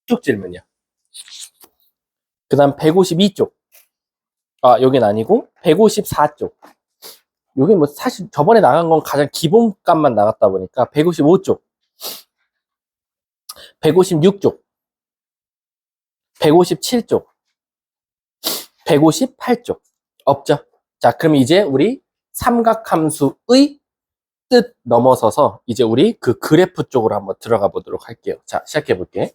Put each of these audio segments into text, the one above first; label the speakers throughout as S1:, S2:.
S1: 쭉 질문이야. 그 다음 152쪽. 아, 여긴 아니고 154쪽. 여기 뭐 사실 저번에 나간 건 가장 기본값만 나갔다 보니까 155쪽, 156쪽, 157쪽, 158쪽. 없죠? 자, 그럼 이제 우리 삼각함수의 뜻 넘어서서 이제 우리 그 그래프 쪽으로 한번 들어가 보도록 할게요. 자, 시작해 볼게.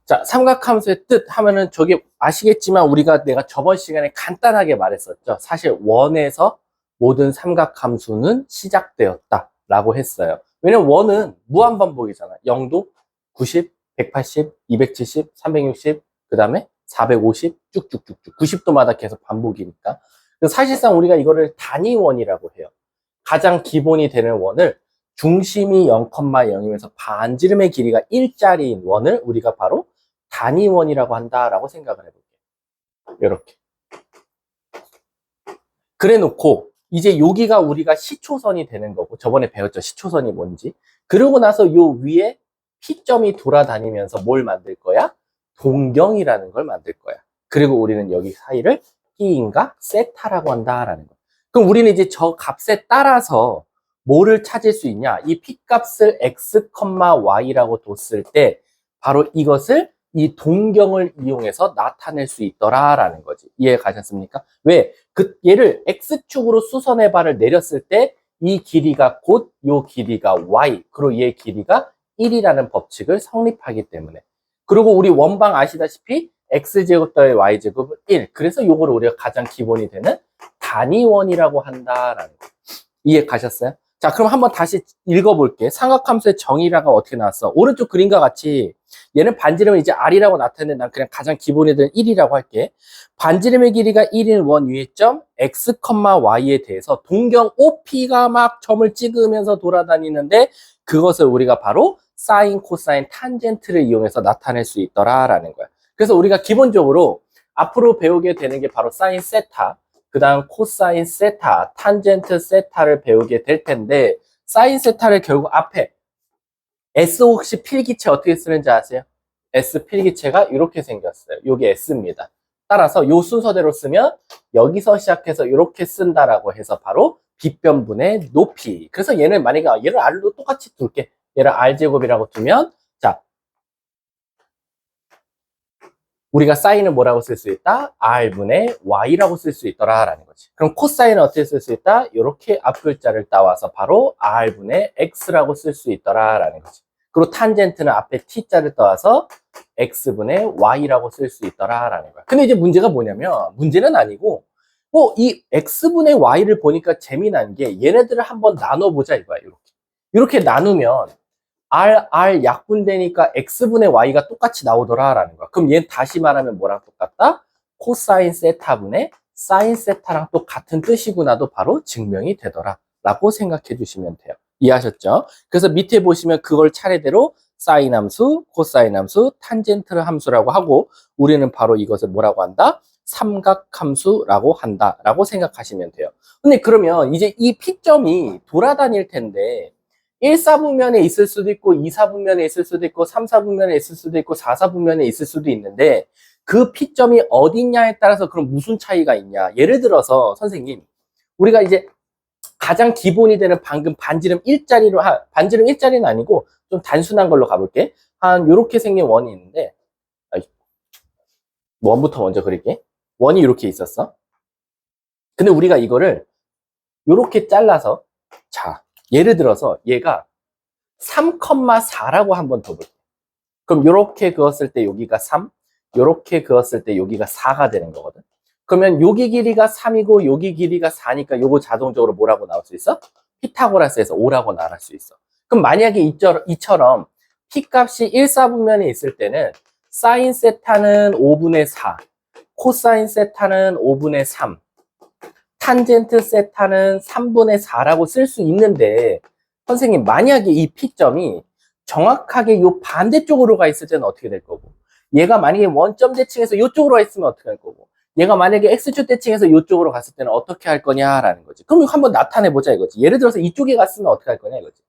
S1: 자, 삼각함수의 뜻 하면은 저게 아시겠지만 내가 저번 시간에 간단하게 말했었죠. 사실 원에서 모든 삼각함수는 시작되었다 라고 했어요. 왜냐면 원은 무한반복이잖아. 0도, 90, 180, 270, 360, 그 다음에 450, 쭉쭉쭉쭉 90도마다 계속 반복이니까. 그래서 사실상 우리가 이거를 단위원이라고 해요. 가장 기본이 되는 원을 중심이 0,0이면서 반지름의 길이가 1짜리인 원을 우리가 바로 단위원이라고 한다라고 생각을 해볼게요. 이렇게. 그래 놓고 이제 여기가 우리가 시초선이 되는 거고, 저번에 배웠죠, 시초선이 뭔지. 그러고 나서 요 위에 P점이 돌아다니면서 뭘 만들 거야? 동경이라는 걸 만들 거야. 그리고 우리는 여기 사이를 P인가 세타라고 한다라는 거. 그럼 우리는 이제 저 값에 따라서 뭐를 찾을 수 있냐? 이 P 값을 x, y라고 뒀을 때 바로 이것을 이 동경을 이용해서 나타낼 수 있더라라는 거지. 이해 가셨습니까? 왜? 얘를 x축으로 수선의 발을 내렸을 때 이 길이가 곧 요 길이가 y, 그리고 얘 길이가 1이라는 법칙을 성립하기 때문에. 그리고 우리 원방 아시다시피 x제곱 더해 y제곱은 1. 그래서 요거를 우리가 가장 기본이 되는 단위원이라고 한다라는 거. 이해 가셨어요? 자, 그럼 한번 다시 읽어볼게. 삼각함수의 정의라가 어떻게 나왔어? 오른쪽 그림과 같이 얘는 반지름을 이제 r이라고 나타냈는데 난 그냥 가장 기본이 되는 1이라고 할게. 반지름의 길이가 1인 원 위의 점 x, y에 대해서 동경 OP가 막 점을 찍으면서 돌아다니는데 그것을 우리가 바로 사인, 코사인, 탄젠트를 이용해서 나타낼 수 있더라라는 거야. 그래서 우리가 기본적으로 앞으로 배우게 되는 게 바로 사인 세타, 그 다음 코사인 세타, 탄젠트 세타를 배우게 될 텐데, 사인 세타를 결국 앞에 S 혹시 필기체 어떻게 쓰는지 아세요? S 필기체가 이렇게 생겼어요. 이게 S입니다. 따라서 이 순서대로 쓰면 여기서 시작해서 이렇게 쓴다라고 해서 바로 빗변분의 높이. 그래서 얘는 만약에 얘를 R로 똑같이 둘게. 얘를 R제곱이라고 두면, 자, 우리가 사인은 뭐라고 쓸 수 있다? R분의 Y라고 쓸 수 있더라라는 거지. 그럼 코사인은 어떻게 쓸 수 있다? 이렇게 앞글자를 따와서 바로 R분의 X라고 쓸 수 있더라라는 거지. 그리고 탄젠트는 앞에 T자를 따와서 X분의 Y라고 쓸 수 있더라라는 거야. 근데 이제 문제가 뭐냐면, 문제는 아니고, 이 X분의 Y를 보니까 재미난 게 얘네들을 한번 나눠보자 이거야, 이렇게. 이렇게 나누면 R 약분되니까 X분의 Y가 똑같이 나오더라라는 거야. 그럼 얘는 다시 말하면 뭐랑 똑같다? 코사인 세타분의 사인 세타랑 또 같은 뜻이구나도 바로 증명이 되더라 라고 생각해 주시면 돼요. 이해하셨죠? 그래서 밑에 보시면 그걸 차례대로 사인 함수, 코사인 함수, 탄젠트 함수라고 하고 우리는 바로 이것을 뭐라고 한다? 삼각함수라고 한다라고 생각하시면 돼요. 근데 그러면 이제 이 P점이 돌아다닐 텐데 1사분면에 있을 수도 있고 2사분면에 있을 수도 있고 3사분면에 있을 수도 있고 4사분면에 있을 수도 있는데 그 P점이 어디 있냐에 따라서 그럼 무슨 차이가 있냐. 예를 들어서 선생님, 우리가 이제 가장 기본이 되는 방금 반지름 1짜리로 반지름 1짜리는 아니고 좀 단순한 걸로 가볼게. 한 요렇게 생긴 원이 있는데 원부터 먼저 그릴게. 원이 이렇게 있었어. 근데 우리가 이거를 요렇게 잘라서, 자, 예를 들어서 얘가 3,4라고 한번 더 볼게요. 그럼 요렇게 그었을 때 여기가 3, 요렇게 그었을 때 여기가 4가 되는 거거든. 그러면 여기 길이가 3이고 여기 길이가 4니까 요거 자동적으로 뭐라고 나올 수 있어? 피타고라스에서 5라고 나올 수 있어. 그럼 만약에 이처럼 P값이 1사분면에 있을 때는 사인 세타는 5분의 4, 코사인 세타는 5분의 3, 탄젠트 세타는 3분의 4라고 쓸 수 있는데 선생님, 만약에 이 P점이 정확하게 요 반대쪽으로 가 있을 때는 어떻게 될 거고, 얘가 만약에 원점 대칭해서 이쪽으로 가 있으면 어떻게 할 거고, 얘가 만약에 x축 대칭해서 이쪽으로 갔을 때는 어떻게 할 거냐라는 거지. 그럼 이거 한번 나타내보자 이거지. 예를 들어서 이쪽에 갔으면 어떻게 할 거냐 이거지.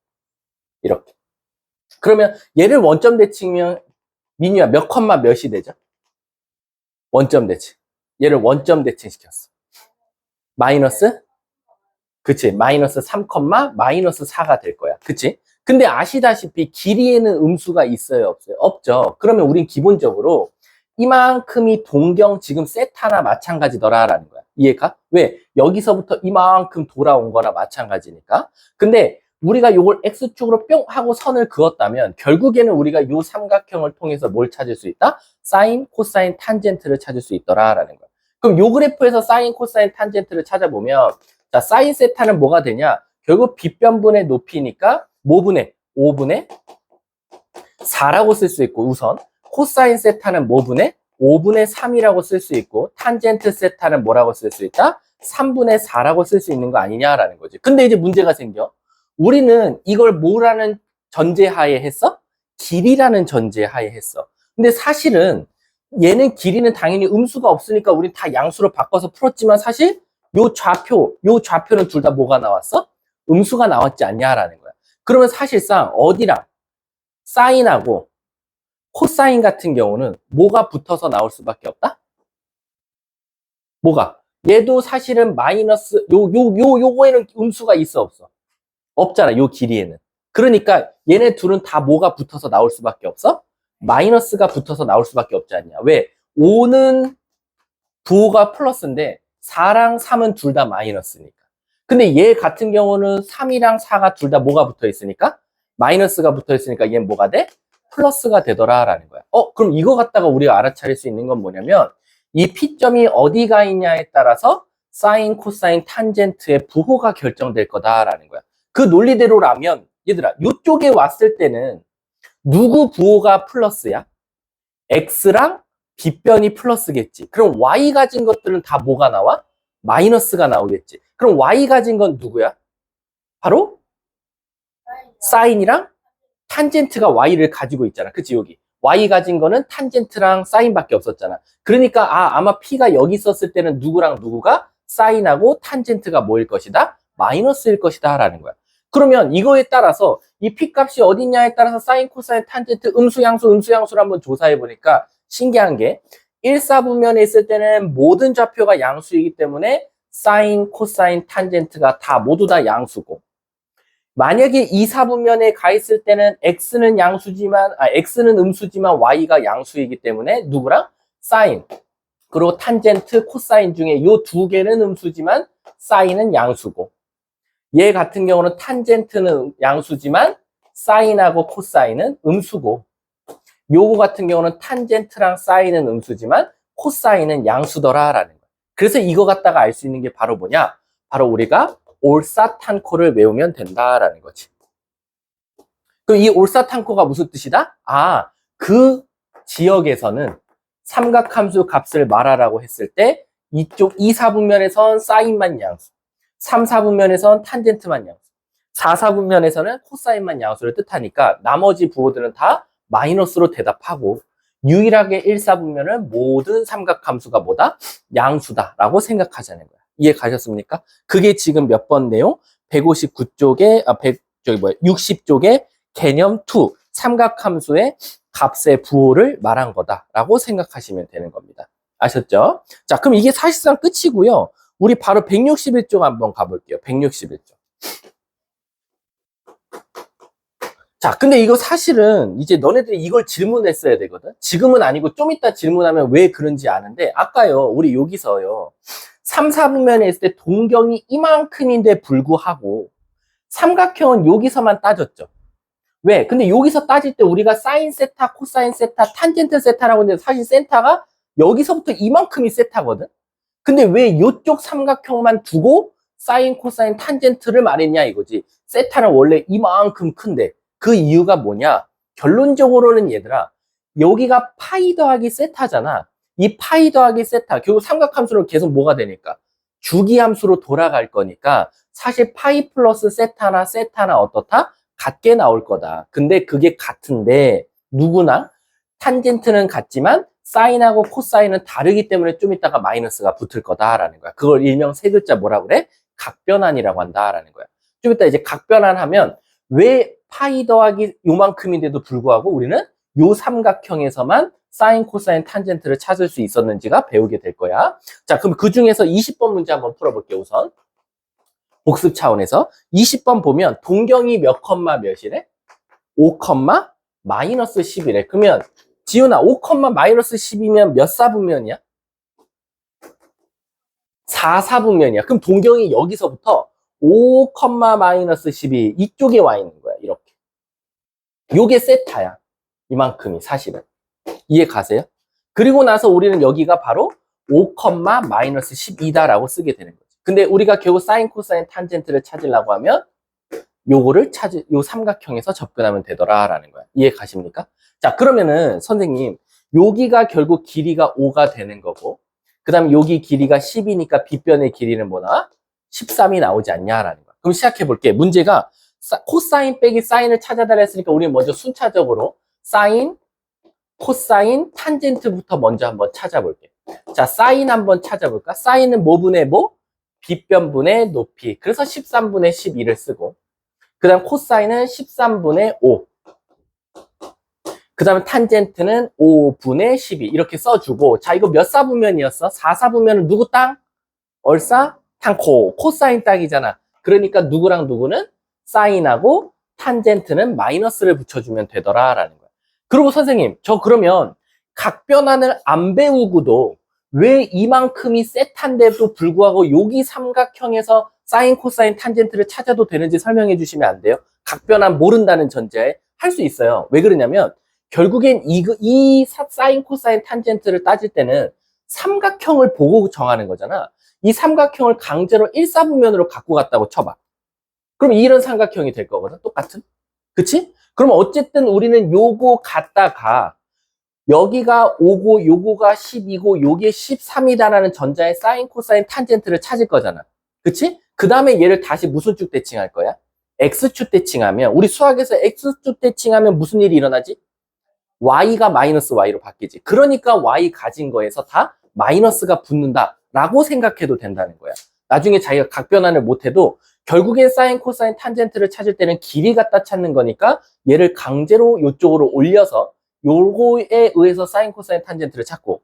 S1: 이렇게. 그러면 얘를 원점 대칭이면 민유야 몇 컴마 몇이 되죠? 원점 대칭. 얘를 원점 대칭 시켰어. 마이너스? 그치. 마이너스 3, 마이너스 4가 될 거야. 그치? 근데 아시다시피 길이에는 음수가 있어요? 없어요? 없죠. 그러면 우린 기본적으로 이만큼이 동경 지금 세타나 마찬가지더라라는 거야. 이해가? 왜? 여기서부터 이만큼 돌아온 거나 마찬가지니까. 근데 우리가 요걸 x축으로 뿅 하고 선을 그었다면 결국에는 우리가 요 삼각형을 통해서 뭘 찾을 수 있다? 사인, 코사인, 탄젠트를 찾을 수 있더라라는 거야. 그럼 요 그래프에서 사인, 코사인, 탄젠트를 찾아보면 자, 사인 세타는 뭐가 되냐? 결국 빗변분의 높이니까 뭐분의? 5분의 4라고 쓸 수 있고 우선 코사인 세타는 뭐분의? 5분의 3이라고 쓸 수 있고 탄젠트 세타는 뭐라고 쓸 수 있다? 3분의 4라고 쓸 수 있는 거 아니냐라는 거지. 근데 이제 문제가 생겨. 우리는 이걸 뭐라는 전제하에 했어? 길이라는 전제하에 했어. 근데 사실은 얘는 길이는 당연히 음수가 없으니까 우린 다 양수로 바꿔서 풀었지만 사실 요 좌표는 둘 다 뭐가 나왔어? 음수가 나왔지 않냐라는 거야. 그러면 사실상 어디랑 사인하고 코사인 같은 경우는 뭐가 붙어서 나올 수밖에 없다? 뭐가? 얘도 사실은 마이너스 요거에는 음수가 있어 없어? 없잖아. 요 길이에는. 그러니까 얘네 둘은 다 뭐가 붙어서 나올 수밖에 없어? 마이너스가 붙어서 나올 수밖에 없지 않냐. 왜? 5는 부호가 플러스인데 4랑 3은 둘 다 마이너스니까. 근데 얘 같은 경우는 3이랑 4가 둘 다 뭐가 붙어 있으니까? 마이너스가 붙어 있으니까 얘는 뭐가 돼? 플러스가 되더라라는 거야. 그럼 이거 갖다가 우리가 알아차릴 수 있는 건 뭐냐면 이 P점이 어디가 있냐에 따라서 사인, 코사인, 탄젠트의 부호가 결정될 거다라는 거야. 그 논리대로라면 얘들아 이쪽에 왔을 때는 누구 부호가 플러스야? X랑 빗변이 플러스겠지. 그럼 Y 가진 것들은 다 뭐가 나와? 마이너스가 나오겠지. 그럼 Y 가진 건 누구야? 바로 사인이랑 탄젠트가 Y를 가지고 있잖아. 그치 여기. Y 가진 거는 탄젠트랑 사인밖에 없었잖아. 그러니까 아마 P가 여기 있었을 때는 누구랑 누구가 사인하고 탄젠트가 뭐일 것이다? 마이너스일 것이다 라는 거야. 그러면 이거에 따라서 이 P 값이 어딨냐에 따라서 사인, 코사인, 탄젠트, 음수양수, 음수양수를 한번 조사해 보니까 신기한 게 1사분면에 있을 때는 모든 좌표가 양수이기 때문에 사인, 코사인, 탄젠트가 다 모두 다 양수고 만약에 2사분면에 가 있을 때는 X는 음수지만 Y가 양수이기 때문에 누구랑? 사인 그리고 탄젠트, 코사인 중에 이 두 개는 음수지만 사인은 양수고 얘 같은 경우는 탄젠트는 양수지만 사인하고 코사인은 음수고 요거 같은 경우는 탄젠트랑 사인은 음수지만 코사인은 양수더라라는 거야. 그래서 이거 갖다가 알 수 있는 게 바로 뭐냐? 바로 우리가 올사탄코를 외우면 된다라는 거지. 그럼 이 올사탄코가 무슨 뜻이다? 그 지역에서는 삼각함수 값을 말하라고 했을 때 이쪽 2사분면에선 사인만 양수 3사분면에선 탄젠트만 양수 4사분면에서는 코사인만 양수를 뜻하니까 나머지 부호들은 다 마이너스로 대답하고 유일하게 1사분면은 모든 삼각함수가 뭐다? 양수다라고 생각하자는 거야. 이해 가셨습니까? 그게 지금 몇 번 내용? 159쪽에 60쪽에 개념 2 삼각함수의 값의 부호를 말한 거다라고 생각하시면 되는 겁니다. 아셨죠? 자, 그럼 이게 사실상 끝이고요. 우리 바로 161쪽 한번 가볼게요. 161쪽. 자, 근데 이거 사실은 이제 너네들이 이걸 질문했어야 되거든. 지금은 아니고 좀 이따 질문하면 왜 그런지 아는데 아까요. 우리 여기서요. 3, 4분면에 있을 때 동경이 이만큼인데 불구하고 삼각형은 여기서만 따졌죠. 왜? 근데 여기서 따질 때 우리가 사인 세타, 코사인 세타, 탄젠트 세타라고 했는데 사실 세타가 여기서부터 이만큼이 세타거든. 근데 왜 이쪽 삼각형만 두고 사인, 코사인, 탄젠트를 말했냐 이거지. 세타는 원래 이만큼 큰데 그 이유가 뭐냐? 결론적으로는 얘들아 여기가 파이 더하기 세타잖아. 이 파이 더하기 세타 결국 삼각함수는 계속 뭐가 되니까 주기함수로 돌아갈 거니까 사실 파이 플러스 세타나 어떻다? 같게 나올 거다. 근데 그게 같은데 누구나 탄젠트는 같지만 사인하고 코사인은 다르기 때문에 좀 이따가 마이너스가 붙을 거다라는 거야. 그걸 일명 세 글자 뭐라 그래? 각변환이라고 한다라는 거야. 좀 이따 이제 각변환하면 왜 파이 더하기 요만큼인데도 불구하고 우리는 요 삼각형에서만 사인, 코사인, 탄젠트를 찾을 수 있었는지가 배우게 될 거야. 자, 그럼 그 중에서 20번 문제 한번 풀어볼게요, 우선. 복습 차원에서. 20번 보면 동경이 몇 컴마 몇이래? 5 컴마 마이너스 10이래. 그러면 지훈아, 5 컴마 마이너스 10이면 몇 사분면이야? 4사분면이야. 그럼 동경이 여기서부터 5 컴마 마이너스 12 이쪽에 와 있는 거야, 이렇게. 요게 세타야. 이만큼이 사실은. 이해 가세요? 그리고 나서 우리는 여기가 바로 5 컴마 마이너스 12다라고 쓰게 되는 거지. 근데 우리가 결국 사인, 코사인, 탄젠트를 찾으려고 하면 요거를 요 삼각형에서 접근하면 되더라라는 거야. 이해 가십니까? 자, 그러면은 선생님, 여기가 결국 길이가 5가 되는 거고, 그 다음에 여기 길이가 10이니까 빗변의 길이는 뭐나? 13이 나오지 않냐라는 거야. 그럼 시작해 볼게. 문제가 코사인 빼기 사인을 찾아달라 했으니까 우리는 먼저 순차적으로 사인, 코사인, 탄젠트부터 먼저 한번 찾아볼게. 자, 사인 한번 찾아볼까? 사인은 뭐분의 뭐? 빗변분의 높이. 그래서 13분의 12를 쓰고, 그 다음 코사인은 13분의 5. 그 다음에 탄젠트는 5분의 12. 이렇게 써주고, 자, 이거 몇 사분면이었어? 4사분면은 누구 땅? 얼싸? 탕코. 코사인 땅이잖아. 그러니까 누구랑 누구는? 사인하고 탄젠트는 마이너스를 붙여주면 되더라라는 거야. 그리고 선생님, 저 그러면 각변환을 안 배우고도 왜 이만큼이 세탄데도 불구하고 여기 삼각형에서 사인, 코사인, 탄젠트를 찾아도 되는지 설명해 주시면 안 돼요? 각변환 모른다는 전제에 할 수 있어요. 왜 그러냐면 결국엔 이 사인, 코사인, 탄젠트를 따질 때는 삼각형을 보고 정하는 거잖아. 이 삼각형을 강제로 1사분면으로 갖고 갔다고 쳐봐. 그럼 이런 삼각형이 될 거거든. 똑같은. 그치? 그럼 어쨌든 우리는 요거 갖다가 여기가 5고 요거가 10이고 요게 13이다라는 전자의 사인, 코사인, 탄젠트를 찾을 거잖아. 그치? 그 다음에 얘를 다시 무슨 쭉 대칭할 거야? X축 대칭하면 우리 수학에서 X축 대칭하면 무슨 일이 일어나지? Y가 마이너스 Y로 바뀌지. 그러니까 Y 가진 거에서 다 마이너스가 붙는다라고 생각해도 된다는 거야. 나중에 자기가 각변환을 못해도 결국엔 사인, 코사인, 탄젠트를 찾을 때는 길이 갖다 찾는 거니까 얘를 강제로 이쪽으로 올려서 요거에 의해서 사인, 코사인, 탄젠트를 찾고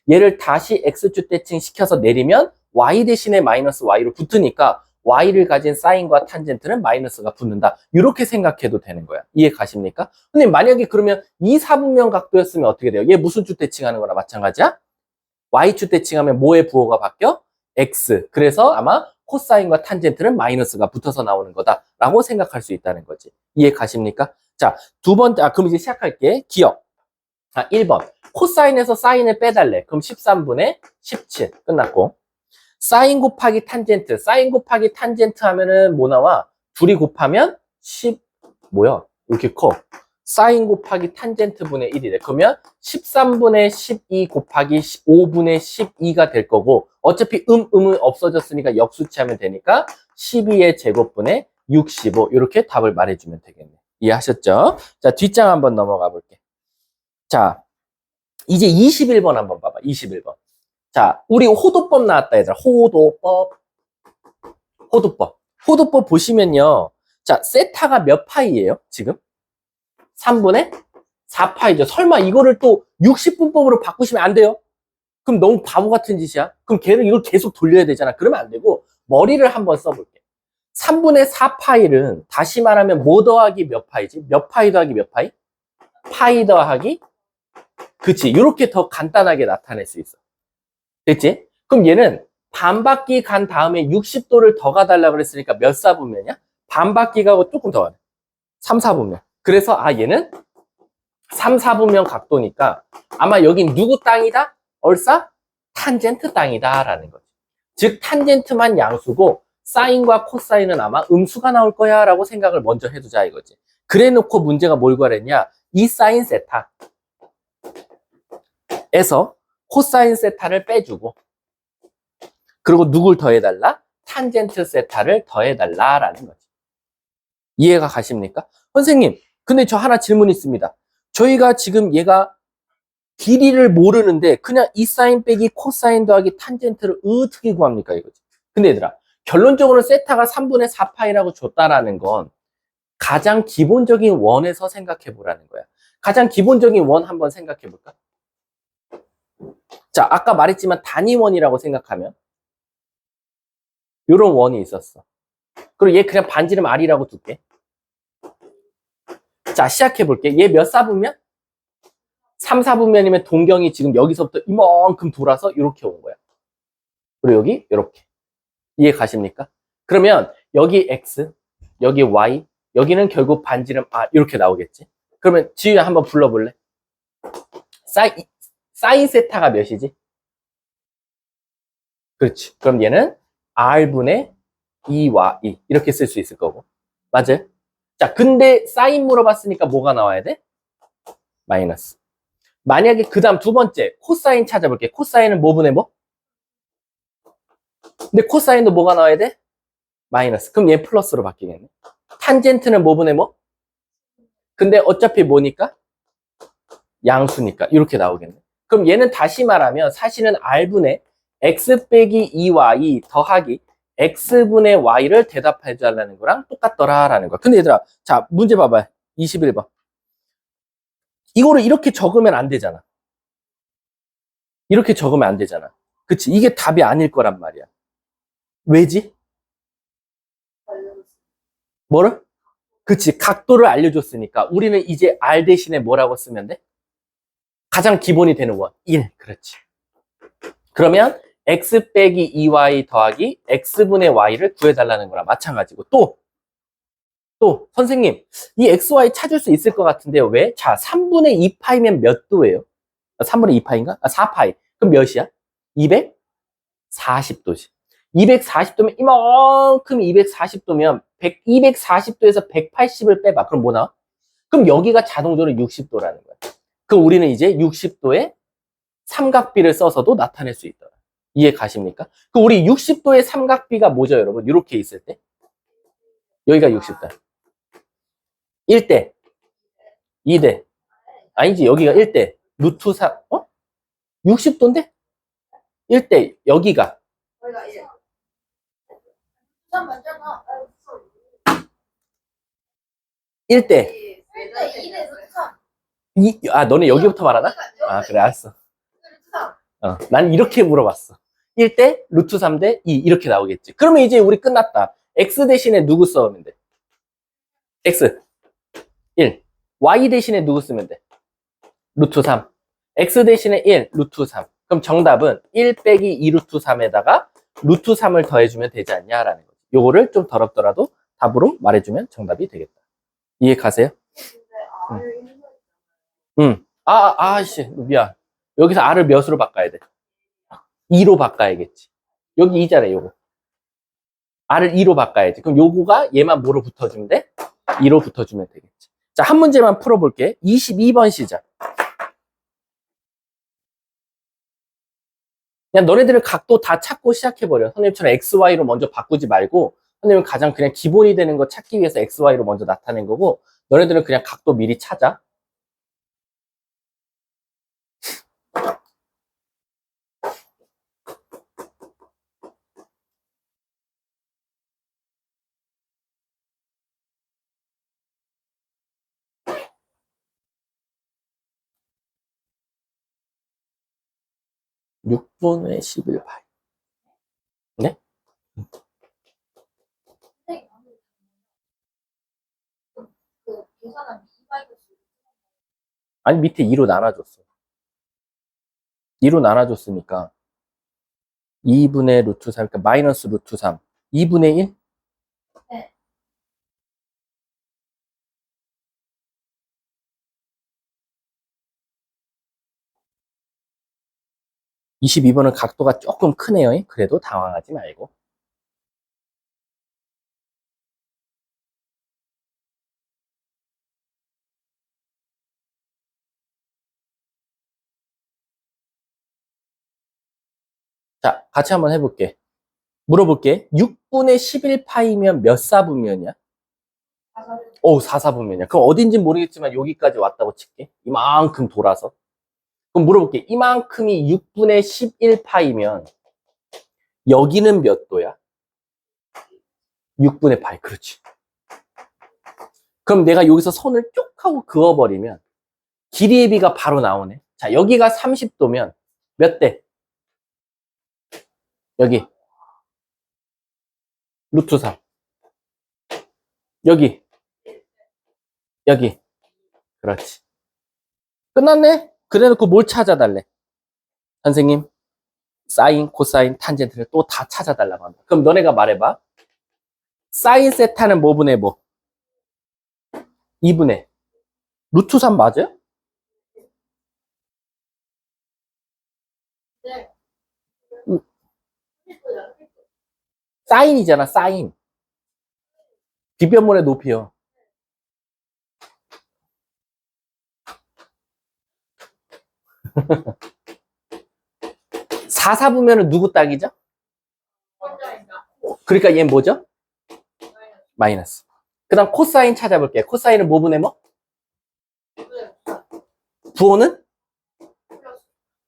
S1: 얘를 다시 X축 대칭 시켜서 내리면 Y 대신에 마이너스 Y로 붙으니까 Y를 가진 사인과 탄젠트는 마이너스가 붙는다. 이렇게 생각해도 되는 거야. 이해 가십니까? 근데 만약에 그러면 이 사분면 각도였으면 어떻게 돼요? 얘 무슨 축 대칭하는 거나 마찬가지야? Y축 대칭하면 뭐의 부호가 바뀌어? X. 그래서 아마 코사인과 탄젠트는 마이너스가 붙어서 나오는 거다라고 생각할 수 있다는 거지. 이해 가십니까? 자, 두 번째, 그럼 이제 시작할게. 기억. 1번. 코사인에서 사인을 빼달래. 그럼 13분의 17. 끝났고. 사인 곱하기 탄젠트. 사인 곱하기 탄젠트 하면은 뭐 나와? 둘이 곱하면 10, 뭐야? 이렇게 커. 사인 곱하기 탄젠트 분의 1이래. 그러면 13분의 12 곱하기 5분의 12가 될 거고, 어차피 음은 없어졌으니까 역수치하면 되니까 12의 제곱분의 65. 이렇게 답을 말해주면 되겠네. 이해하셨죠? 자, 뒷장 한번 넘어가 볼게. 자, 이제 21번 한번 봐봐. 21번. 자, 우리 호도법 나왔다, 얘들아. 호도법. 호도법 보시면요. 자, 세타가 몇 파이예요, 지금? 3분의 4파이죠. 설마 이거를 또 60분법으로 바꾸시면 안 돼요? 그럼 너무 바보 같은 짓이야. 그럼 걔는 이걸 계속 돌려야 되잖아. 그러면 안 되고, 머리를 한번 써볼게. 3분의 4파이는 다시 말하면 뭐 더하기 몇 파이지? 몇 파이 더하기 몇 파이? 파이 더하기? 그치. 이렇게 더 간단하게 나타낼 수 있어. 됐지? 그럼 얘는 반바퀴 간 다음에 60도를 더 가달라고 그랬으니까 몇 사분면이야? 반바퀴 가고 조금 더 가네. 3, 4분면. 그래서 얘는 3, 4분면 각도니까 아마 여긴 누구 땅이다? 얼싸? 탄젠트 땅이다 라는 거지. 즉 탄젠트만 양수고 사인과 코사인은 아마 음수가 나올 거야 라고 생각을 먼저 해두자 이거지. 그래 놓고 문제가 뭘 구하랬냐? 이 사인 세타에서 코사인 세타를 빼주고 그리고 누굴 더해달라? 탄젠트 세타를 더해달라라는 거지. 이해가 가십니까? 선생님, 근데 저 하나 질문 있습니다. 저희가 지금 얘가 길이를 모르는데 그냥 이 사인 빼기 코사인 더하기 탄젠트를 어떻게 구합니까 이거지. 근데 얘들아 결론적으로 세타가 3분의 4파이라고 줬다라는 건 가장 기본적인 원에서 생각해 보라는 거야. 가장 기본적인 원 한번 생각해 볼까? 자, 아까 말했지만 단위원이라고 생각하면 요런 원이 있었어. 그리고 얘 그냥 반지름 R이라고 둘게. 자, 시작해 볼게. 얘 몇 사분면? 3, 4분면이면 동경이 지금 여기서부터 이만큼 돌아서 이렇게 온 거야. 그리고 여기 이렇게. 이해 가십니까? 그러면 여기 X, 여기 Y, 여기는 결국 반지름 R 이렇게 나오겠지. 그러면 지우야 한번 불러볼래? 사인 세타가 몇이지? 그렇지. 그럼 얘는 R분의 2Y 이렇게 쓸 수 있을 거고. 맞아요? 자, 근데 사인 물어봤으니까 뭐가 나와야 돼? 마이너스. 만약에 그 다음 두 번째 코사인 찾아볼게. 코사인은 뭐 분의 뭐? 근데 코사인도 뭐가 나와야 돼? 마이너스. 그럼 얘 플러스로 바뀌겠네. 탄젠트는 뭐 분의 뭐? 근데 어차피 뭐니까? 양수니까 이렇게 나오겠네. 그럼 얘는 다시 말하면 사실은 R분의 X 빼기 2Y 더하기 X분의 Y를 대답해 달라는 거랑 똑같더라라는 거야. 근데 얘들아, 자, 문제 봐봐요. 21번. 이거를 이렇게 적으면 안 되잖아. 이렇게 적으면 안 되잖아. 그치? 이게 답이 아닐 거란 말이야. 왜지? 뭐를? 그치? 각도를 알려줬으니까 우리는 이제 R 대신에 뭐라고 쓰면 돼? 가장 기본이 되는 원. 1. 그렇지. 그러면 X 빼기 2Y 더하기 X분의 Y를 구해달라는 거랑 마찬가지고 또 선생님 이 XY 찾을 수 있을 것 같은데요. 왜? 자 3분의 2파이면 몇 도예요? 3분의 2파인가? 4파이. 그럼 몇이야? 240도지. 240도면 이만큼 240도면 240도에서 180을 빼봐. 그럼 뭐 나와? 그럼 여기가 자동적으로 60도라는 거야. 그럼 우리는 이제 60도의 삼각비를 써서도 나타낼 수 있다. 이해 가십니까? 그럼 우리 60도의 삼각비가 뭐죠, 여러분? 이렇게 있을 때 여기가 60도. 1대, 2대. 아니지, 여기가 1대. 루트 4, 60도인데? 1대, 여기가. 1대. 너네 여기부터 말하나? 아, 그래, 알았어. 난 이렇게 물어봤어. 1대, 루트 3대 2 이렇게 나오겠지. 그러면 이제 우리 끝났다. X 대신에 누구 써오면 돼? X 1. Y 대신에 누구 쓰면 돼? 루트 3. X 대신에 1, 루트 3. 그럼 정답은 1 빼기 2 루트 3에다가 루트 3을 더해주면 되지 않냐라는 거지. 요거를 좀 더럽더라도 답으로 말해주면 정답이 되겠다. 이해 가세요? 응. 씨, 미안. 여기서 R을 몇으로 바꿔야 돼? 2로 바꿔야겠지. 여기 2잖아, 요거. R을 2로 바꿔야지. 그럼 요거가 얘만 뭐로 붙어주면 돼? 2로 붙어주면 되겠지. 자, 한 문제만 풀어볼게. 22번 시작. 그냥 너네들은 각도 다 찾고 시작해버려. 선생님처럼 XY로 먼저 바꾸지 말고, 선생님은 가장 그냥 기본이 되는 거 찾기 위해서 XY로 먼저 나타낸 거고, 너네들은 그냥 각도 미리 찾아. 6분의 11파이. 네? 아니, 밑에 2로 나눠줬어. 2로 나눠줬으니까 2분의 루트 3, 그러니까 마이너스 루트 3. 2분의 1?
S2: 네.
S1: 22번은 각도가 조금 크네요. 그래도 당황하지 말고. 자, 같이 한번 해볼게. 물어볼게. 6분의 11파이면 몇 사분면이야? 4사분면이야. 그럼 어딘지 모르겠지만 여기까지 왔다고 칠게. 이만큼 돌아서. 그럼 물어볼게. 이만큼이 6분의 11파이면 여기는 몇 도야? 6분의 파이. 그렇지. 그럼 내가 여기서 손을 쭉 하고 그어버리면 길이의 비가 바로 나오네. 자, 여기가 30도면 몇 대? 여기 루트 3. 여기 그렇지. 끝났네. 그래놓고 뭘 찾아달래? 선생님, 사인, 코사인, 탄젠트를 또 다 찾아달라고 합니다. 그럼 너네가 말해봐. 사인 세타는 뭐분의 뭐? 2분의 루트 3 맞아요?
S2: 네.
S1: 사인이잖아, 사인. 뒷변문의 높이요. 4, 4분면은 누구 딱이죠? 그러니까 얘는 뭐죠? 마이너스. 그 다음 코사인 찾아볼게요. 코사인은 뭐분의 뭐? 부호는?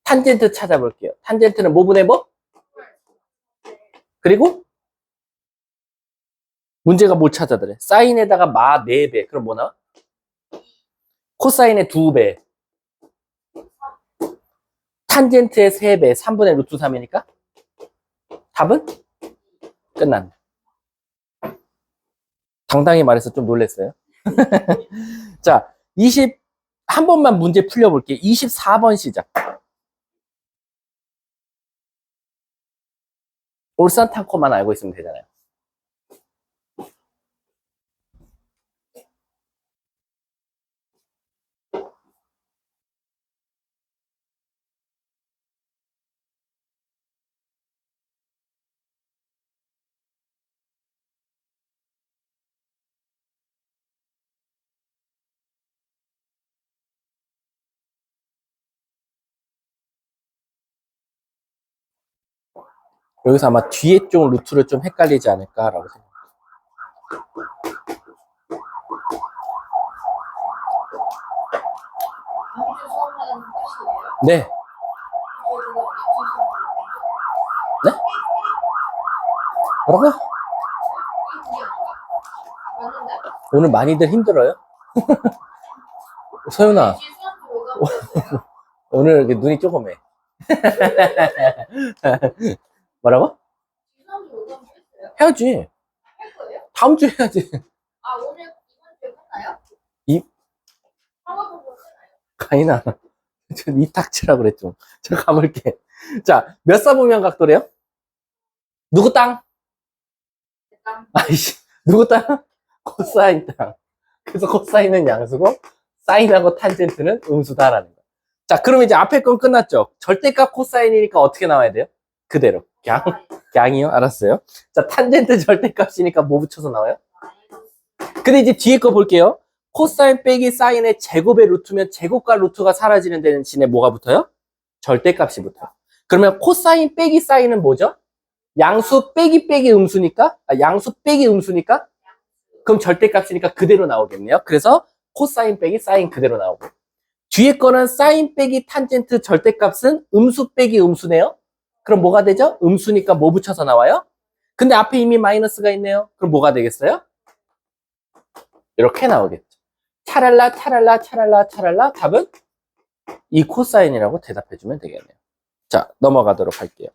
S1: 탄젠트 찾아볼게요. 탄젠트는 뭐분의 뭐? 그리고 문제가 뭘 찾아더래? 사인에다가 마 4배. 그럼 뭐 나와? 코사인의 2배. 탄젠트의 3배. 3분의 루트 3이니까? 답은? 끝났네. 당당히 말해서 좀 놀랬어요. 자, 한 번만 문제 풀려볼게요. 24번 시작. 올산탄코만 알고 있으면 되잖아요. 여기서 아마 뒤에 쪽 루트를 좀 헷갈리지 않을까라고 생각합니다. 네. 네? 뭐라고? 오늘 많이들 힘들어요? 소연아, 오늘 눈이 조금 해. 뭐라고? 해야지. 다음 주에 해야지.
S2: 아, 오늘 이번 주에 끝나요? 상업으로 끝나요?
S1: 가인아, 입 닥치라 그랬죠. 저 가볼게. 자, 몇 사분면 각도래요? 누구 땅?
S2: 땅.
S1: 아이씨, 누구 땅? 코사인 땅. 그래서 코사인은 양수고, 사인하고 탄젠트는 음수다라는 거. 자, 그럼 이제 앞에 건 끝났죠? 절대값 코사인이니까 어떻게 나와야 돼요? 그대로. 갱이요? 알았어요. 자, 탄젠트 절대값이니까 뭐 붙여서 나와요? 근데 이제 뒤에 거 볼게요. 코사인 빼기 사인의 제곱의 루트면 제곱과 루트가 사라지는 대신에 뭐가 붙어요? 절대값이 붙어요. 그러면 코사인 빼기 사인은 뭐죠? 양수 빼기 빼기 음수니까? 양수 빼기 음수니까? 그럼 절대값이니까 그대로 나오겠네요. 그래서 코사인 빼기 사인 그대로 나오고. 뒤에 거는 사인 빼기 탄젠트 절대값은 음수 빼기 음수네요. 그럼 뭐가 되죠? 음수니까 뭐 붙여서 나와요? 근데 앞에 이미 마이너스가 있네요. 그럼 뭐가 되겠어요? 이렇게 나오겠죠. 차랄라 차랄라 차랄라 차랄라 답은 이 코사인이라고 대답해주면 되겠네요. 자, 넘어가도록 할게요.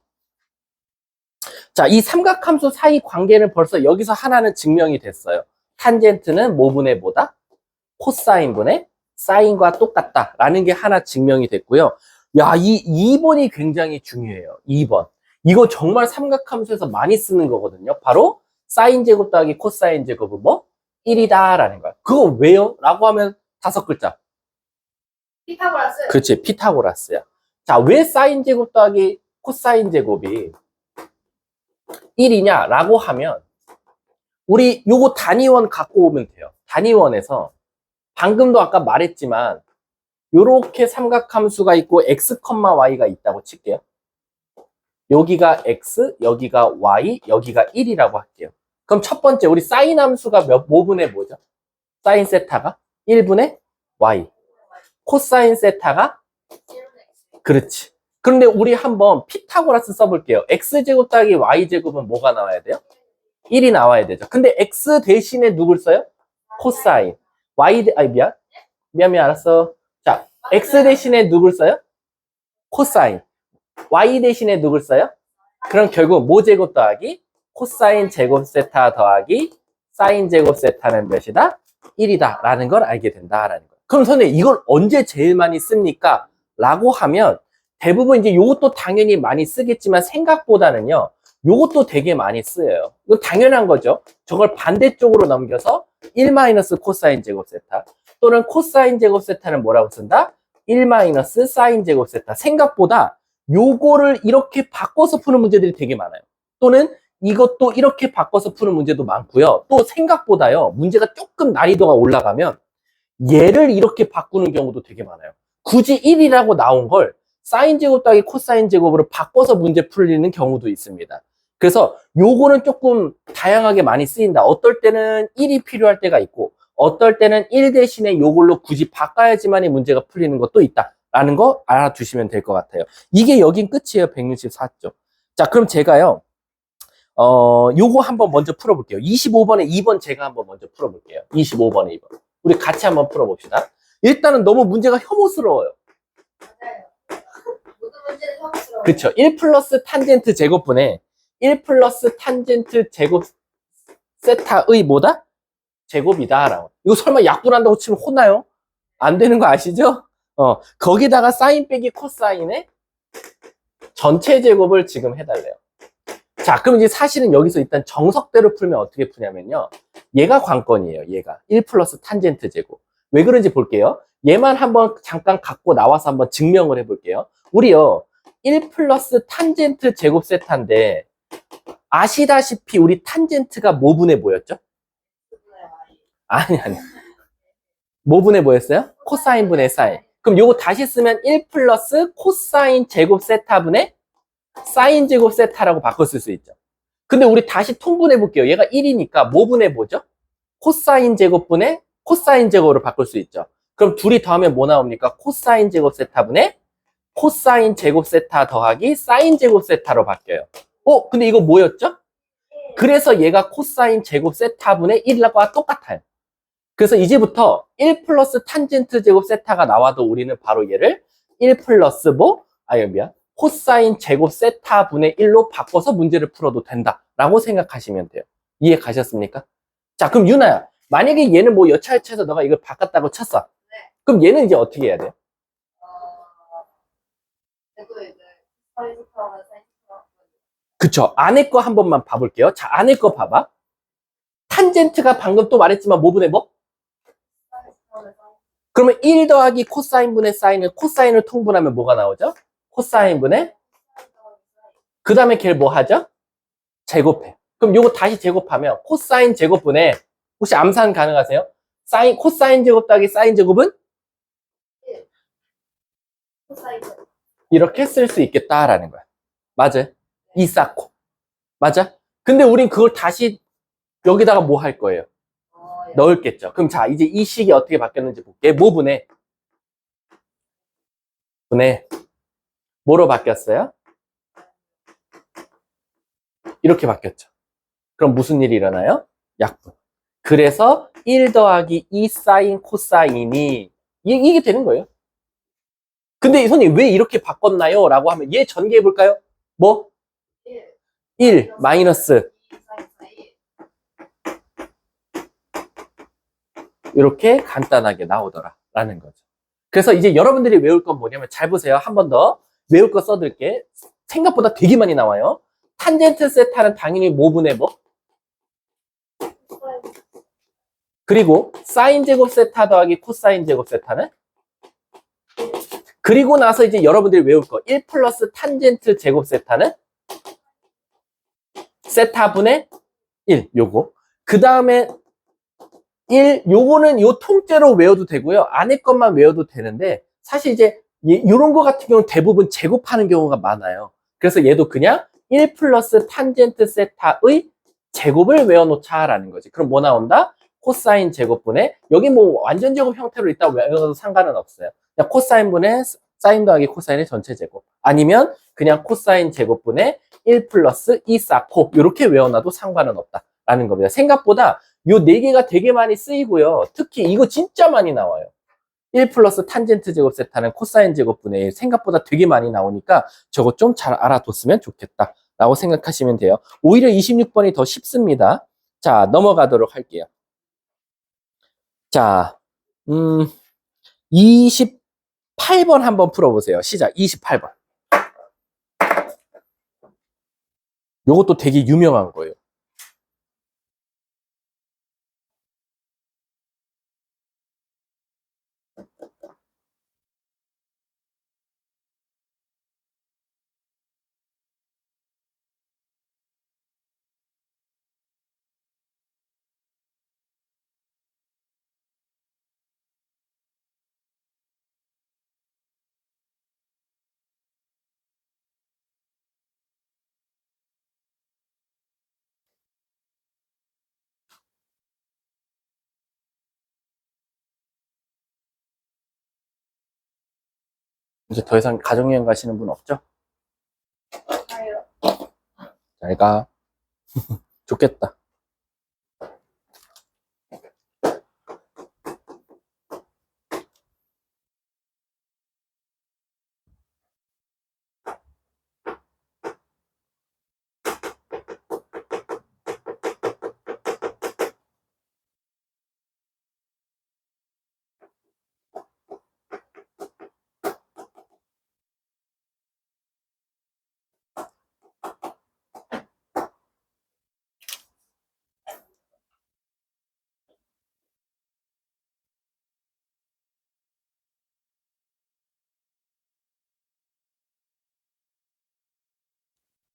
S1: 자, 이 삼각함수 사이 관계는 벌써 여기서 하나는 증명이 됐어요. 탄젠트는 뭐분의 뭐다? 코사인분의 사인과 똑같다 라는 게 하나 증명이 됐고요. 야, 이 2번이 굉장히 중요해요. 2번. 이거 정말 삼각함수에서 많이 쓰는 거거든요. 바로 사인 제곱 더하기 코사인 제곱은 뭐? 1이다 라는 거야. 그거 왜요? 라고 하면 5글자.
S2: 피타고라스.
S1: 그렇지, 피타고라스야. 자, 왜 사인 제곱 더하기 코사인 제곱이 1이냐 라고 하면 우리 요거 단위원 갖고 오면 돼요. 단위원에서 방금도 아까 말했지만 요렇게 삼각함수가 있고 x, y가 있다고 칠게요. 여기가 x, 여기가 y, 여기가 1이라고 할게요. 그럼 첫 번째 우리 사인 함수가 뭐분의 뭐죠? 사인 세타가 1분의 y, 코사인 세타가 그렇지. 그런데 우리 한번 피타고라스 써볼게요. x제곱 더하기 y제곱은 뭐가 나와야 돼요? 1이 나와야 되죠. 근데 x 대신에 누굴 써요? 코사인. 미안, 알았어. 자, x 대신에 누굴 써요? 코사인. y 대신에 누굴 써요? 그럼 결국 뭐 제곱 더하기? 코사인 제곱 세타 더하기 사인 제곱 세타는 몇이다? 1이다. 라는 걸 알게 된다라는 거예요. 그럼 선생님, 이걸 언제 제일 많이 씁니까? 라고 하면 대부분 이제 요것도 당연히 많이 쓰겠지만 생각보다는요, 요것도 되게 많이 쓰여요. 이건 당연한 거죠. 저걸 반대쪽으로 넘겨서 1 마이너스 코사인 제곱 세타 또는 코사인 제곱 세타는 뭐라고 쓴다? 1 마이너스 사인 제곱 세타. 생각보다 요거를 이렇게 바꿔서 푸는 문제들이 되게 많아요. 또는 이것도 이렇게 바꿔서 푸는 문제도 많고요. 또 생각보다요, 문제가 조금 난이도가 올라가면 얘를 이렇게 바꾸는 경우도 되게 많아요. 굳이 1이라고 나온 걸 사인 제곱 더하기 코사인 제곱으로 바꿔서 문제 풀리는 경우도 있습니다. 그래서 요거는 조금 다양하게 많이 쓰인다. 어떨 때는 1이 필요할 때가 있고 어떨 때는 1 대신에 요걸로 굳이 바꿔야지만이 문제가 풀리는 것도 있다라는 거 알아두시면 될 것 같아요. 이게 여긴 끝이에요. 164쪽. 자, 그럼 제가요, 요거 한번 먼저 풀어볼게요. 25번에 2번 제가 한번 먼저 풀어볼게요. 25번에 2번. 우리 같이 한번 풀어봅시다. 일단은 너무 문제가 혐오스러워요.
S2: 맞아요. 모든 문제는 혐오스러워요.
S1: 그쵸. 1 플러스 탄젠트 제곱분의 1 플러스 탄젠트 제곱 세타의 뭐다? 제곱이다. 라고. 이거 설마 약분한다고 치면 혼나요? 안 되는 거 아시죠? 거기다가 사인 빼기 코사인의 전체 제곱을 지금 해달래요. 자, 그럼 이제 사실은 여기서 일단 정석대로 풀면 어떻게 푸냐면요. 얘가 관건이에요. 얘가 1 플러스 탄젠트 제곱. 왜 그런지 볼게요. 얘만 한번 잠깐 갖고 나와서 한번 증명을 해볼게요. 우리요, 1 플러스 탄젠트 제곱 세타인데 아시다시피 우리 탄젠트가 뭐분의 뭐였죠? 아니. 뭐분의 뭐였어요? 코사인 분의 사인. 그럼 요거 다시 쓰면 1 플러스 코사인 제곱 세타분의 사인 제곱 세타라고 바꿔 쓸 수 있죠. 근데 우리 다시 통분해 볼게요. 얘가 1이니까 뭐분의 뭐죠? 코사인 제곱분의 코사인 제곱으로 바꿀 수 있죠. 그럼 둘이 더하면 뭐 나옵니까? 코사인 제곱 세타분의 코사인 제곱 세타 더하기 사인 제곱 세타로 바뀌어요. 근데 이거 뭐였죠? 그래서 얘가 코사인 제곱 세타분의 1과 똑같아요. 그래서 이제부터 1 플러스 탄젠트 제곱 세타가 나와도 우리는 바로 얘를 1 플러스 코사인 제곱 세타분의 1로 바꿔서 문제를 풀어도 된다라고 생각하시면 돼요. 이해 가셨습니까? 자, 그럼 유나야, 만약에 얘는 뭐 여차여차해서 너가 이걸 바꿨다고 쳤어.
S2: 네.
S1: 그럼 얘는 이제 어떻게 해야 돼요? 그쵸. 안에 거 한 번만 봐볼게요. 자, 안에 거 봐봐. 탄젠트가 방금 또 말했지만 뭐분의 뭐? 그러면 1 더하기 코사인 분의 사인은 코사인을 통분하면 뭐가 나오죠? 코사인 분의, 그 다음에 걔를 뭐 하죠? 제곱해. 그럼 요거 다시 제곱하면 코사인 제곱분의, 혹시 암산 가능하세요? 코사인 제곱 더하기 사인 제곱은? 이렇게 쓸 수 있겠다라는 거야. 맞아요? 이사코. 맞아? 근데 우린 그걸 다시 여기다가 뭐 할 거예요? 넣을겠죠. 그럼 자, 이제 이 식이 어떻게 바뀌었는지 볼게. 뭐 분해? 분해. 뭐로 바뀌었어요? 이렇게 바뀌었죠. 그럼 무슨 일이 일어나요? 약분. 그래서 1 더하기 2 사인 코사인이 이게 되는 거예요. 근데 선생님 왜 이렇게 바꿨나요? 라고 하면 얘 전개해 볼까요? 뭐? 1 마이너스 이렇게 간단하게 나오더라 라는 거죠. 그래서 이제 여러분들이 외울 건 뭐냐면, 잘 보세요. 한 번 더 외울 거 써둘게. 생각보다 되게 많이 나와요. 탄젠트 세타는 당연히 뭐분의 뭐? 그리고 사인 제곱 세타 더하기 코사인 제곱 세타는? 그리고 나서 이제 여러분들이 외울 거 1 플러스 탄젠트 제곱 세타는? 세타분의 1 요거. 그 다음에 1 요거는 요 통째로 외워도 되고요. 안에 것만 외워도 되는데, 사실 이제 이런 거 같은 경우는 대부분 제곱하는 경우가 많아요. 그래서 얘도 그냥 1 플러스 탄젠트 세타의 제곱을 외워놓자라는 거지. 그럼 뭐 나온다? 코사인 제곱분의, 여기 뭐 완전 제곱 형태로 있다 외워도 상관은 없어요. 그냥 코사인분의 사인 더하기 코사인의 전체 제곱. 아니면 그냥 코사인 제곱분의 1 플러스 2 사코. 이렇게 외워놔도 상관은 없다라는 겁니다. 생각보다 요 네 개가 되게 많이 쓰이고요. 특히 이거 진짜 많이 나와요. 1 플러스 탄젠트 제곱 세타는 코사인 제곱분의 1. 생각보다 되게 많이 나오니까 저거 좀 잘 알아뒀으면 좋겠다 라고 생각하시면 돼요. 오히려 26번이 더 쉽습니다. 자, 넘어가도록 할게요. 자, 28번 한번 풀어보세요. 시작. 28번. 요것도 되게 유명한 거예요. 이제 더 이상 가족여행 가시는 분 없죠?
S2: 가요.
S1: 잘 가. 좋겠다.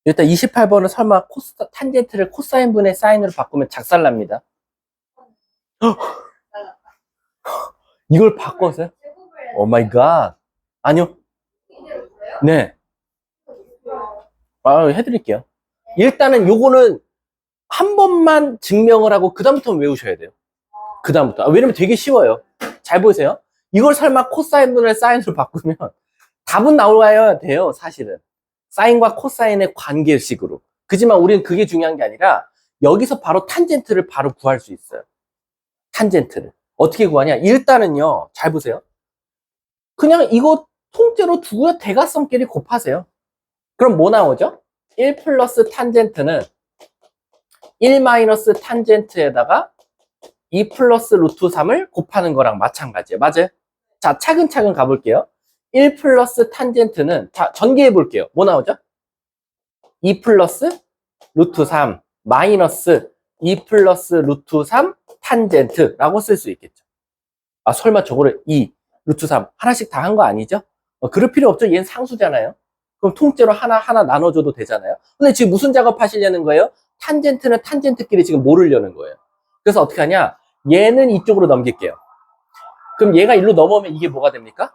S1: 일단 28번은 설마 탄젠트를 코사인분의 사인으로 바꾸면 작살납니다. 이걸 바꿔서요?
S2: 제곱을 해야
S1: 오 마이 갓. 아니요.
S2: 이대로 풀어요?
S1: 네. 해드릴게요. 일단은 요거는 한 번만 증명을 하고 그다음부터는 외우셔야 돼요. 그다음부터. 왜냐면 되게 쉬워요. 잘 보세요. 이걸 설마 코사인분의 사인으로 바꾸면 답은 나와야 돼요, 사실은. 사인과 코사인의 관계식으로. 그지만 우리는 그게 중요한 게 아니라 여기서 바로 탄젠트를 바로 구할 수 있어요. 탄젠트를. 어떻게 구하냐? 일단은요, 잘 보세요. 그냥 이거 통째로 두고요, 대각선끼리 곱하세요. 그럼 뭐 나오죠? 1 플러스 탄젠트는 1 마이너스 탄젠트에다가 2 플러스 루트 3을 곱하는 거랑 마찬가지예요. 맞아요? 자, 차근차근 가볼게요. 1 플러스 탄젠트는, 자, 전개해 볼게요. 뭐 나오죠? 2 플러스 루트 3 마이너스 2 플러스 루트 3 탄젠트라고 쓸 수 있겠죠. 아, 설마 저거를 2, 루트 3 하나씩 다 한 거 아니죠? 그럴 필요 없죠. 얘는 상수잖아요. 그럼 통째로 하나 나눠줘도 되잖아요. 근데 지금 무슨 작업 하시려는 거예요? 탄젠트는 탄젠트끼리 지금 모르려는 거예요. 그래서 어떻게 하냐? 얘는 이쪽으로 넘길게요. 그럼 얘가 일로 넘어오면 이게 뭐가 됩니까?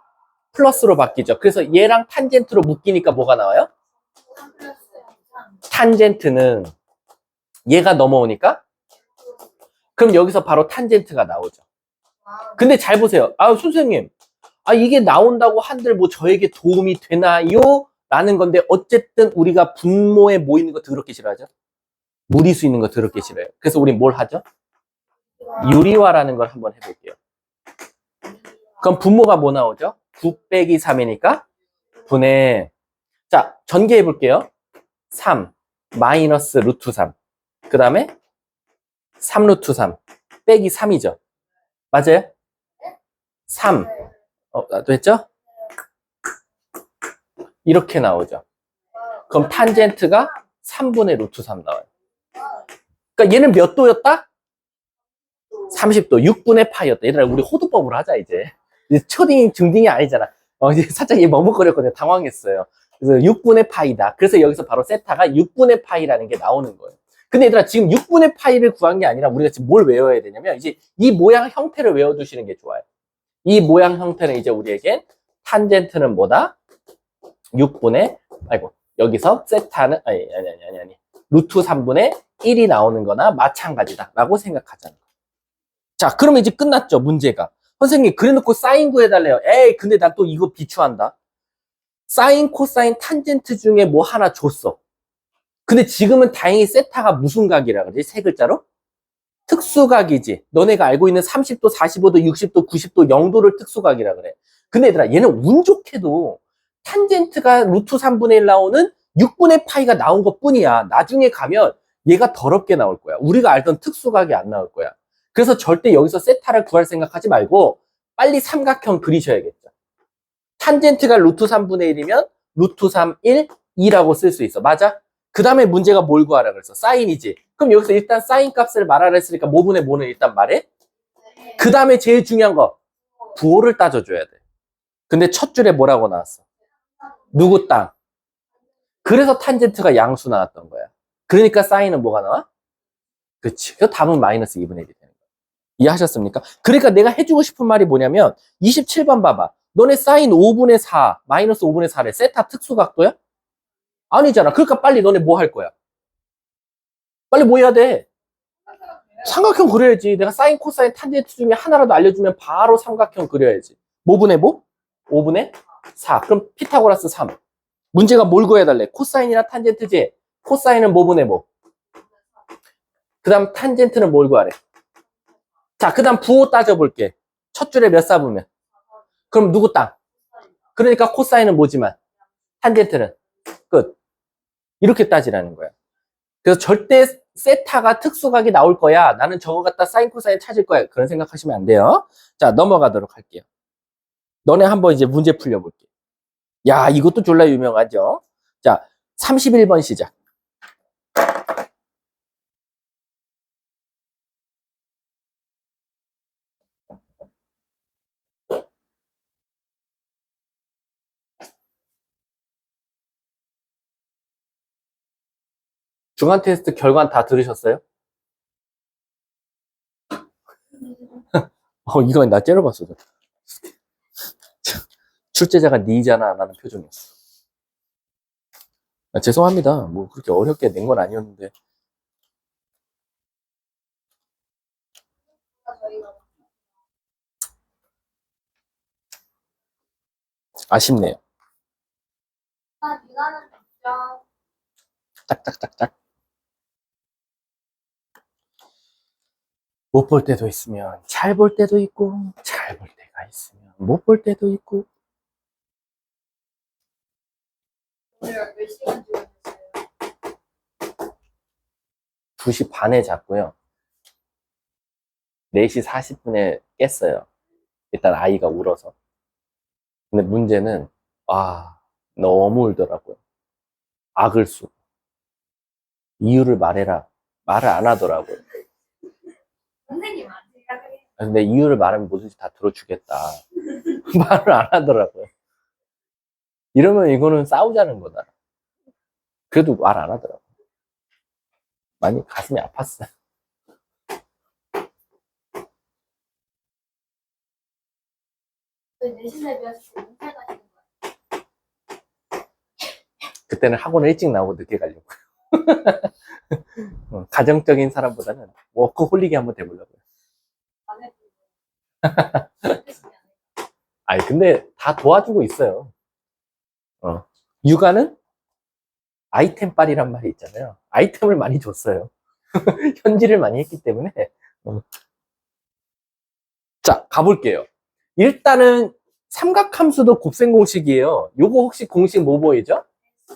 S1: 플러스로 바뀌죠. 그래서 얘랑 탄젠트로 묶이니까 뭐가 나와요?
S2: 3 플러스 3.
S1: 탄젠트는 얘가 넘어오니까 그럼 여기서 바로 탄젠트가 나오죠. 근데 잘 보세요. 아, 선생님. 아, 이게 나온다고 한들 뭐 저에게 도움이 되나요? 라는 건데 어쨌든 우리가 분모에 모이는 거 더럽게 싫어하죠. 무리수 있는 거 더럽게 싫어요. 그래서 우리 뭘 하죠? 유리화라는 걸 한번 해볼게요. 그럼 분모가 뭐 나오죠? 9 빼기 3이니까 분의, 자, 전개해 볼게요. 3 마이너스 루트 3. 그 다음에 3 루트 3 빼기 3이죠. 맞아요? 3. 됐죠? 이렇게 나오죠. 그럼 탄젠트가 3분의 루트 3 나와요. 그러니까 얘는 몇 도였다? 30도. 6분의 파이였다. 얘들아, 우리 호두법으로 하자, 이제. 초딩, 중딩이 아니잖아. 이제 살짝 얘 머뭇거렸거든요. 당황했어요. 그래서 6분의 파이다. 그래서 여기서 바로 세타가 6분의 파이라는 게 나오는 거예요. 근데 얘들아, 지금 6분의 파이를 구한 게 아니라 우리가 지금 뭘 외워야 되냐면, 이제 이 모양 형태를 외워두시는 게 좋아요. 이 모양 형태는 이제 우리에겐 탄젠트는 뭐다? 6분의, 여기서 세타는, 아니. 루트 3분의 1이 나오는 거나 마찬가지다. 라고 생각하자는 거예요. 자, 그러면 이제 끝났죠, 문제가. 선생님, 그래놓고 사인 구해달래요. 에이, 근데 난 또 이거 비추한다. 사인, 코사인, 탄젠트 중에 뭐 하나 줬어. 근데 지금은 다행히 세타가 무슨 각이라 그러지? 세 글자로? 특수각이지. 너네가 알고 있는 30도, 45도, 60도, 90도, 0도를 특수각이라 그래. 근데 얘들아, 얘는 운 좋게도 탄젠트가 루트 3분의 1 나오는 6분의 파이가 나온 것 뿐이야. 나중에 가면 얘가 더럽게 나올 거야. 우리가 알던 특수각이 안 나올 거야. 그래서 절대 여기서 세타를 구할 생각하지 말고 빨리 삼각형 그리셔야겠죠. 탄젠트가 루트 3분의 1이면 루트 3, 1, 2라고 쓸 수 있어. 맞아? 그 다음에 문제가 뭘 구하라 그랬어? 사인이지. 그럼 여기서 일단 사인 값을 말하라 했으니까 뭐분의 뭐는 일단 말해? 그 다음에 제일 중요한 거 부호를 따져줘야 돼. 근데 첫 줄에 뭐라고 나왔어? 누구 땅? 그래서 탄젠트가 양수 나왔던 거야. 그러니까 사인은 뭐가 나와? 그치. 그래서 답은 마이너스 2분의 1이 되는 거야. 이해하셨습니까? 그러니까 내가 해주고 싶은 말이 뭐냐면 27번 봐봐. 너네 사인 5분의 4, 마이너스 5분의 4래. 세타 특수각도야? 아니잖아. 그러니까 빨리 너네 뭐 할 거야? 빨리 뭐 해야 돼? 삼각형 그려야지. 내가 사인, 코사인, 탄젠트 중에 하나라도 알려주면 바로 삼각형 그려야지. 뭐분의 뭐? 5분의 4. 그럼 피타고라스 3. 문제가 뭘 구해달래? 코사인이나 탄젠트지? 코사인은 뭐분의 뭐? 그 다음 탄젠트는 뭘 구하래? 자, 그 다음 부호 따져볼게. 첫 줄에 몇 삽으면? 그럼 누구 땅? 그러니까 코사인은 뭐지만? 탄젠트는? 끝. 이렇게 따지라는 거야. 그래서 절대 세타가 특수각이 나올 거야. 나는 저거 갖다 사인, 코사인 찾을 거야. 그런 생각하시면 안 돼요. 자, 넘어가도록 할게요. 너네 한번 이제 문제 풀려볼게. 야, 이것도 졸라 유명하죠? 자, 31번 시작. 중간 테스트 결과는 다 들으셨어요? 이건 나 째려봤어. 출제자가 니잖아 라는 표정이었어. 죄송합니다. 뭐 그렇게 어렵게 낸 건 아니었는데. 아쉽네요.
S2: 이거는 좀
S1: 짝짝짝짝. 못 볼 때도 있으면 잘 볼 때도 있고, 잘 볼 때가 있으면 못 볼 때도 있고.
S2: 오늘 몇 시간 주무셨어요?
S1: 2시 반에 잤고요. 4시 40분에 깼어요. 일단 아이가 울어서. 근데 문제는 너무 울더라고요. 악을 수. 이유를 말해라. 말을 안 하더라고요.
S2: 선생님 안 생각해요?
S1: 근데 이유를 말하면 뭐든지 다 들어주겠다. 말을 안 하더라고요. 이러면 이거는 싸우자는 거다. 그래도 말 안 하더라고요. 많이 가슴이 아팠어요.
S2: 왜 내신에 비해서 문제 가시는 거예요?
S1: 그때는 학원을 일찍 나오고 늦게 가려고요. 가정적인 사람보다는 워커홀릭이 한번 돼보려고요.
S2: 안 해도
S1: 아니 근데 다 도와주고 있어요. 육아는 아이템빨이란 말이 있잖아요. 아이템을 많이 줬어요. 현질을 많이 했기 때문에. 자, 가볼게요. 일단은 삼각함수도 곱셈 공식이에요. 요거 혹시 공식 뭐 보이죠?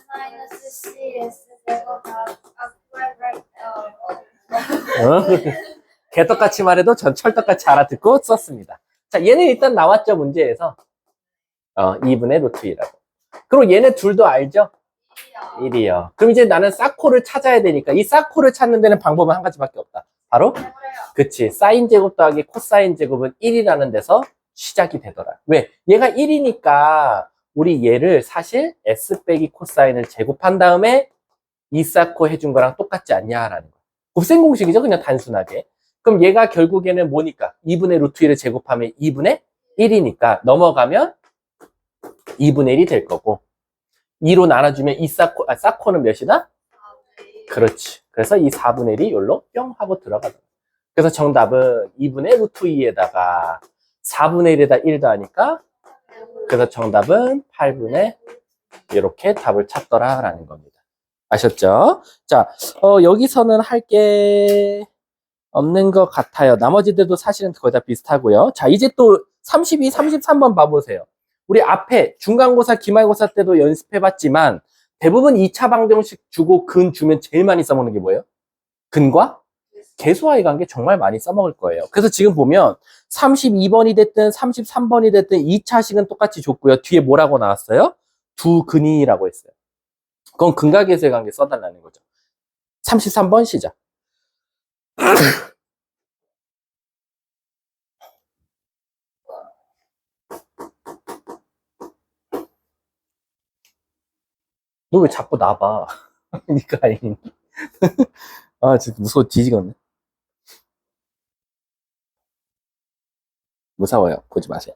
S2: 마이너스 C S 제곱
S1: 개떡같이 말해도 전 철떡같이 알아듣고 썼습니다. 자, 얘는 일단 나왔죠, 문제에서. 2분의 루트 2라고. 그리고 얘네 둘도 알죠? 1이요. 그럼 이제 나는 사코를 찾아야 되니까 이 사코를 찾는 데는 방법은 한 가지밖에 없다. 바로? 그치. 사인 제곱 더하기 코사인 제곱은 1이라는 데서 시작이 되더라. 왜? 얘가 1이니까 우리 얘를 사실 S 빼기 코사인을 제곱한 다음에 이 사코 해준 거랑 똑같지 않냐라는 거. 곱셈 공식이죠. 그냥 단순하게. 그럼 얘가 결국에는 뭐니까? 2분의 루트 1을 제곱하면 2분의 1이니까 넘어가면 2분의 1이 될 거고 2로 나눠주면 이 사코는 몇이다? 그렇지. 그래서 이 4분의 1이 여기로 뿅 하고 들어가더라. 그래서 정답은 2분의 루트 2에다가 4분의 1에다 1 더하니까 그래서 정답은 8분의 이렇게 답을 찾더라라는 겁니다. 아셨죠? 자, 여기서는 할 게 없는 것 같아요. 나머지들도 사실은 거의 다 비슷하고요. 자, 이제 또 32, 33번 봐보세요. 우리 앞에 중간고사, 기말고사 때도 연습해봤지만 대부분 2차 방정식 주고 근 주면 제일 많이 써먹는 게 뭐예요? 근과 개수와의 관계 정말 많이 써먹을 거예요. 그래서 지금 보면 32번이 됐든 33번이 됐든 2차식은 똑같이 줬고요. 뒤에 뭐라고 나왔어요? 두 근이라고 했어요. 그건 근과 개수의 관계 써달라는 거죠. 33번 시작. 너 왜 자꾸 나봐? 니가 아닌. 아, 진짜 무서워 뒤지겠네. 무서워요. 보지 마세요.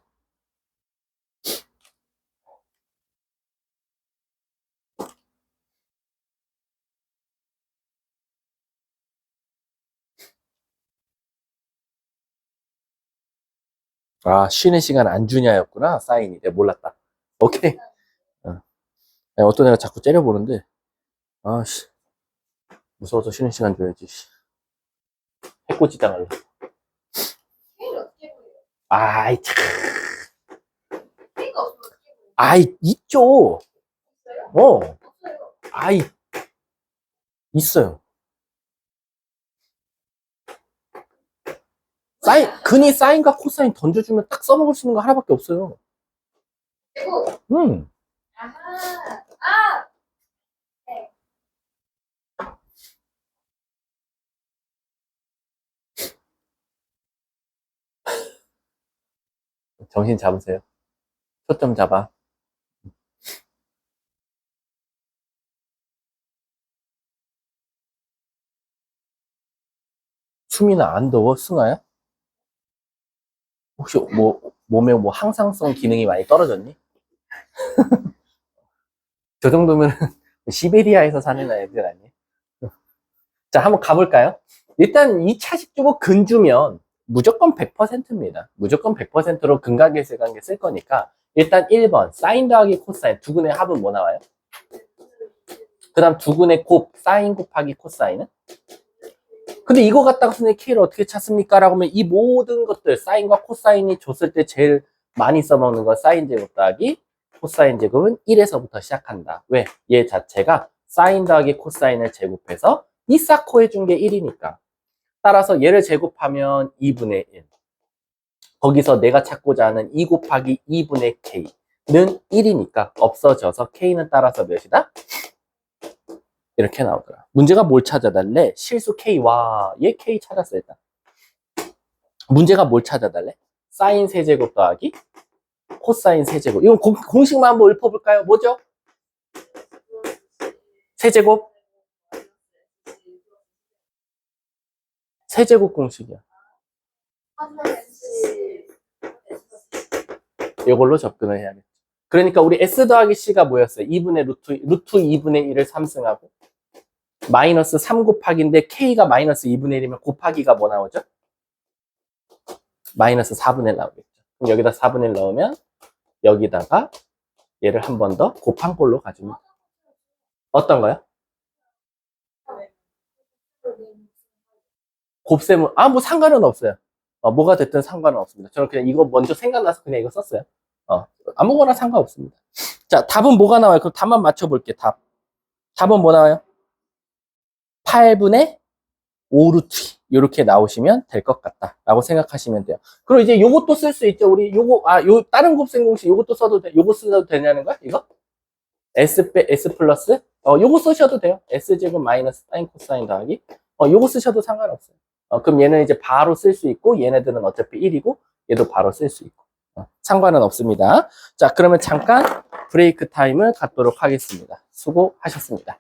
S1: 아, 쉬는 시간 안 주냐였구나. 사인이. 내가 몰랐다. 오케이. 아니, 어떤 애가 자꾸 째려보는데, 아씨, 무서워서 쉬는 시간 줘야지. 해코지 당할래.
S2: 케이를 어떻게 보여요?
S1: 아이, 참.
S2: 케이가 없으면 어떻게 보여요?
S1: 아이, 있죠.
S2: 있어요?
S1: 어,
S2: 없어요.
S1: 아이, 있어요. 근이 사인과 코사인 던져주면 딱 써먹을 수 있는 거 하나밖에 없어요.
S2: 그리고 아하. 아. 네.
S1: 정신 잡으세요. 초점 잡아. 수민아, 안 더워? 승아야? 혹시 몸에 항상성 기능이 많이 떨어졌니? 저 정도면 시베리아에서 사는 애들 아니에요? 자, 한번 가볼까요? 일단 2차식 주고 근 주면 무조건 100%입니다. 무조건 100%로 근각의 관계 쓸 거니까 일단 1번 사인 더하기 코사인 두근의 합은 뭐 나와요? 그 다음 두근의 곱 사인 곱하기 코사인은? 근데 이거 갖다가 선생님 K를 어떻게 찾습니까? 라고 하면 이 모든 것들 사인과 코사인이 줬을 때 제일 많이 써먹는 건 사인 제곱 더하기 코사인 제곱은 1에서부터 시작한다. 왜? 얘 자체가 사인 더하기 코사인을 제곱해서 이 쌓고 해준 게 1이니까. 따라서 얘를 제곱하면 2분의 1. 거기서 내가 찾고자 하는 2 곱하기 2분의 K는 1이니까 없어져서 K는 따라서 몇이다? 이렇게 나오더라. 문제가 뭘 찾아달래? 실수 K. 와, 얘 K 찾았어 일단. 문제가 뭘 찾아달래? 사인 세제곱 더하기 코사인 세제곱. 이건 공식만 한번 읊어볼까요? 뭐죠? 세제곱? 세제곱 공식이야. 이걸로 접근을 해야겠죠. 그러니까 우리 S 더하기 C가 뭐였어요? 2분의 루트 2분의 1을 3승하고 마이너스 3 곱하기인데 K가 마이너스 2분의 1이면 곱하기가 뭐 나오죠? 마이너스 4분의 1 나오겠죠. 그럼 여기다 4분의 1 넣으면 여기다가 얘를 한 번 더 곱한 꼴로 가지면 어떤 거요? 곱셈은 뭐 상관은 없어요. 뭐가 됐든 상관은 없습니다. 저는 그냥 이거 먼저 생각나서 그냥 이거 썼어요. 아무거나 상관없습니다. 자, 답은 뭐가 나와요? 그럼 답만 맞춰볼게. 답은 뭐 나와요? 8분의 5루트 이렇게 나오시면 될 것 같다라고 생각하시면 돼요. 그리고 이제 요것도 쓸 수 있죠. 우리 요거 다른 곱셈 공식 요것도 써도 돼. 요거 써도 되냐는 거야? 이거? S 플러스 요거 쓰셔도 돼요. S 제곱 마이너스 사인 코사인 더하기 요거 쓰셔도 상관없어요. 그럼 얘는 이제 바로 쓸 수 있고 얘네들은 어차피 1이고 얘도 바로 쓸 수 있고 상관은 없습니다. 자, 그러면 잠깐 브레이크 타임을 갖도록 하겠습니다. 수고하셨습니다.